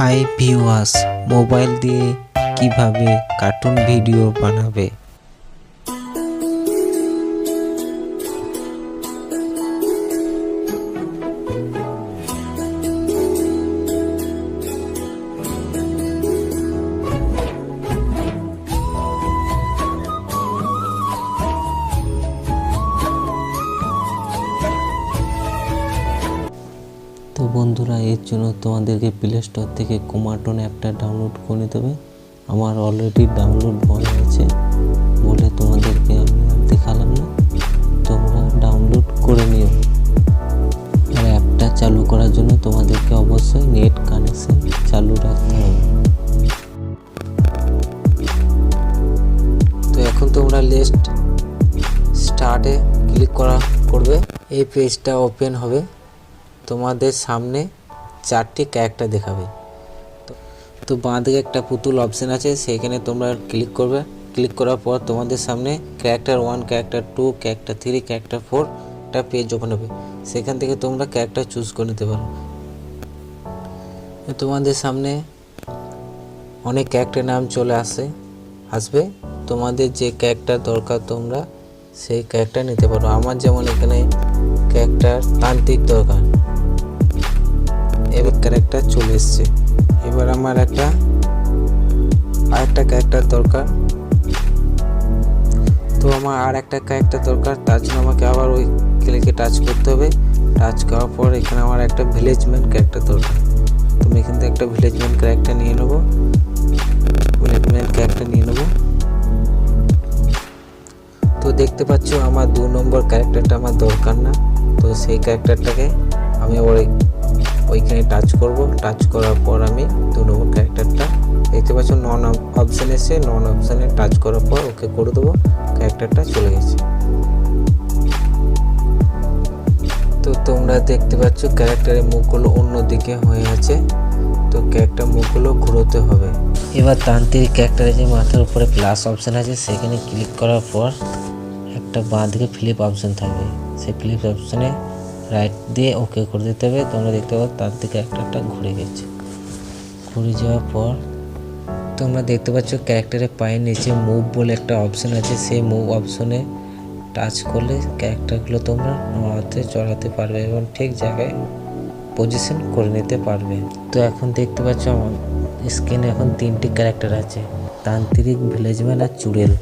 Hi viewers, mobile দিয়ে কিভাবে cartoon video বানাবে। তো বন্ধুরা, এর জন্য তোমাদেরকে প্লে স্টোর থেকে কুমারটন অ্যাপটা ডাউনলোড করে নিতে হবে। আমার অলরেডি ডাউনলোড হয়ে গেছে বলে তোমাদেরকে আমি আর দেখালাম না, তোমরা ডাউনলোড করে নিও। আর অ্যাপটা চালু করার জন্য তোমাদেরকে অবশ্যই নেট কানেকশন চালু রাখতে হবে। তো এখন তোমরা লেস্ট স্টার্টে ক্লিক করবে। এই পেজটা ওপেন হবে, তোমাদের সামনে 4টি ক্যারেক্টার দেখাবে। তো বাঁদিকে একটা পুতুল অপশন আছে, সেখানে তোমরা ক্লিক করবে। ক্লিক করার পর তোমাদের সামনে ক্যারেক্টার 1, ক্যারেক্টার 2, ক্যারেক্টার 3, ক্যারেক্টার 4 একটা পেজ ওপেন হবে। সেখান থেকে তোমরা ক্যারেক্টার চুজ করে নিতে পারো। তোমাদের সামনে অনেক ক্যারেক্টার নাম চলে আসবে। তোমাদের যে ক্যারেক্টার দরকার তোমরা সেই ক্যারেক্টার নিতে পারো। আমার যেমন এখানে ক্যারেক্টার তান্ত্রিক দরকার, এবার ক্যারেক্টার চলে এসছে। এবার আমার আরেকটা ক্যারেক্টার দরকার। তো আমার আর একটা ক্যারেক্টার দরকার, তার জন্য আমাকে আবার ওই ক্লিকে টাচ করতে হবে। টাচ করার পর এখানে আমার একটা ভিলেজম্যান ক্যারেক্টার দরকার। তুমি এখান থেকে একটা ভিলেজম্যান ক্যারেক্টার নিয়ে নেবো। তো দেখতে পাচ্ছ আমার 2 নম্বর ক্যারেক্টারটা আমার দরকার না। তো সেই ক্যারেক্টারটাকে আমি ওইখানে টাচ করব। টাচ করার পর আমি 2 নম্বর ক্যারেক্টারটা দেখতে পাচ্ছ নন অপশান এসে, নন অপশানে টাচ করার পর ওকে করে দেবো। ক্যারেক্টারটা চলে গেছে। তো তোমরা দেখতে পাচ্ছ ক্যারেক্টারের মুখগুলো অন্যদিকে হয়ে আছে। তো ক্যারেক্টার মুখগুলো ঘুরোতে হবে। এবার তান্ত্রিক ক্যারেক্টারের যে মাথার উপরে প্লাস অপশান আছে, সেখানে ক্লিক করার পর একটা বাঁদিকে ফ্লিপ অপশান থাকবে। সেই ফ্লিপ অপশানে রাইট দিয়ে ওকে করে দিতে হবে। তোমরা দেখতে পাচ্ছ তান্ত্রিক ক্যারেক্টারটা ঘুরে গেছে। ঘুরে যাওয়ার পর তোমরা দেখতে পাচ্ছ ক্যারেক্টারের পায়ের নিচে মুভ বলে একটা অপশান আছে। সেই মুভ অপশানে টাচ করলে ক্যারেক্টারগুলো তোমরা নড়াতে চড়াতে পারবে এবং ঠিক জায়গায় পজিশন করে নিতে পারবে। তো এখন দেখতে পাচ্ছ আমার স্ক্রিনে এখন 3টি ক্যারেক্টার আছে, তান্ত্রিক, ভিলেজম্যান আর চুড়েল।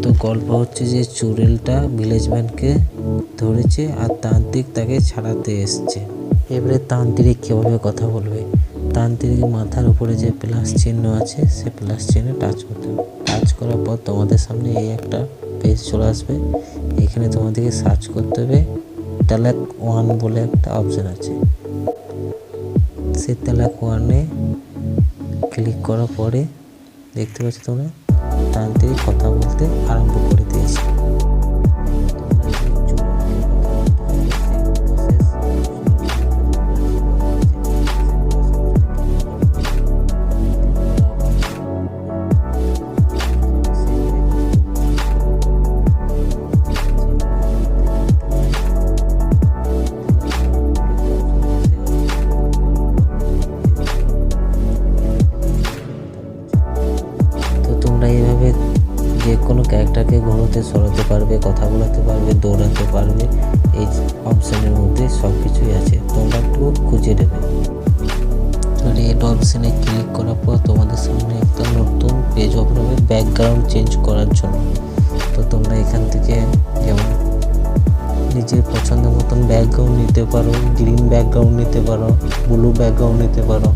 তো গল্প হচ্ছে যে চুড়েলটা ভিলেজম্যানকে ধরেছে আর তান্ত্রিক তাকে ছাড়াতে এসছে। এবারে তান্ত্রিক কীভাবে কথা বলবে, তান্ত্রিক মাথার উপরে যে প্লাস চিহ্ন আছে সে প্লাস চিহ্নে টাচ করতে হবে। টাচ করার পর তোমাদের সামনে এই একটা পেজ চলে আসবে। এখানে তোমাদেরকে সার্চ করতে হবে। তালাক 1 বলে একটা অপশান আছে, সে তালাক 1-এ ক্লিক করার পরে দেখতে পাচ্ছ তোমরা তান্ত্রিক কথা বলতে আরম্ভ করে দিয়েছে। এইভাবে যে কোনো ক্যারেক্টারকে ঘোরাতে সরাতে পারবে, কথা বলাতে পারবে, দৌড়াতে পারবে। এই অপশানের মধ্যে সব কিছুই আছে, তোমরা একটু খুঁজে নেবে। তো রেড অপশানে ক্লিক করার পর তোমাদের সামনে একটা নতুন পেজ ওপেন হবে ব্যাকগ্রাউন্ড চেঞ্জ করার জন্য। তো তোমরা এখান থেকে যেমন নিজের পছন্দ মতন ব্যাকগ্রাউন্ড নিতে পারো, গ্রিন ব্যাকগ্রাউন্ড নিতে পারো, ব্লু ব্যাকগ্রাউন্ড নিতে পারো।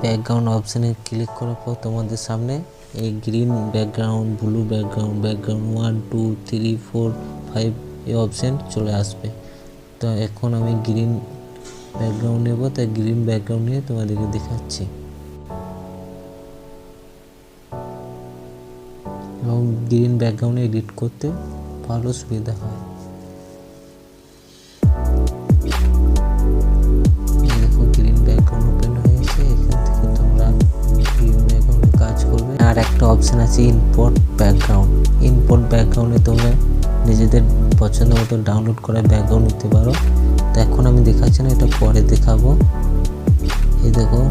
ব্যাকগ্রাউন্ড অপশানে ক্লিক করার পর তোমাদের সামনে এই গ্রিন ব্যাকগ্রাউন্ড, ব্লু ব্যাকগ্রাউন্ড, 1, 2, 3, 4, 5 এই অপশান চলে আসবে। তো এখন আমি গ্রিন ব্যাকগ্রাউন্ড নেব, তাই গ্রিন ব্যাকগ্রাউন্ড নিয়ে তোমাদেরকে দেখাচ্ছি। এবং গ্রিন ব্যাকগ্রাউন্ডে এডিট করতে ভালো সুবিধা হয়। আর একটা অপশান আছে ইম্পোর্ট ব্যাকগ্রাউন্ড। ইম্পোর্ট ব্যাকগ্রাউন্ডে তোমরা নিজেদের পছন্দ মতো ডাউনলোড করা ব্যাকগ্রাউন্ড নিতে পারো। তো এখন আমি দেখাচ্ছি না, এটা পরে দেখাবো। এই দেখো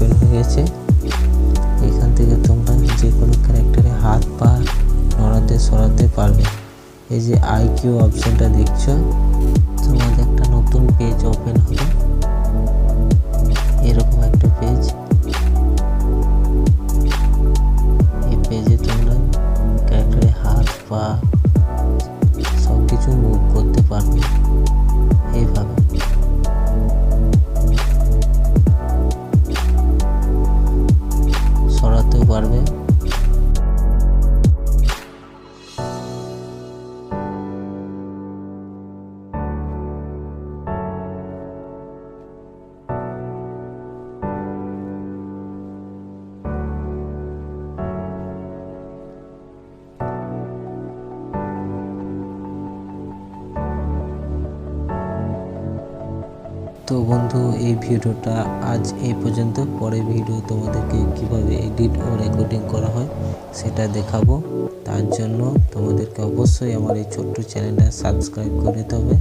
ওপেন হয়ে গেছে। এখান থেকে তোমরা যে কোনো ক্যারেক্টারে হাত পা নড়াতে সরাতে পারবে। এই যে আইকিউ অপশনটা দেখছো, তোমাদের একটা নতুন পেজ ওপেন হবে, এরকম একটা পেজ। এই পেজে তোমরা ক্যারেক্টারে হাত পা সব কিছু মুভ করতে পারবে এইভাবে। সরাতেও পারবে। তো বন্ধু, এই ভিডিওটা আজ এই পর্যন্ত। পরের ভিডিও তোমাদেরকে কিভাবে এডিট ও রেকর্ডিং করা হয় সেটা দেখাবো। তার জন্য তোমাদেরকে অবশ্যই আমার এই ছোট্ট চ্যানেলটা সাবস্ক্রাইব করে নিতে হবে।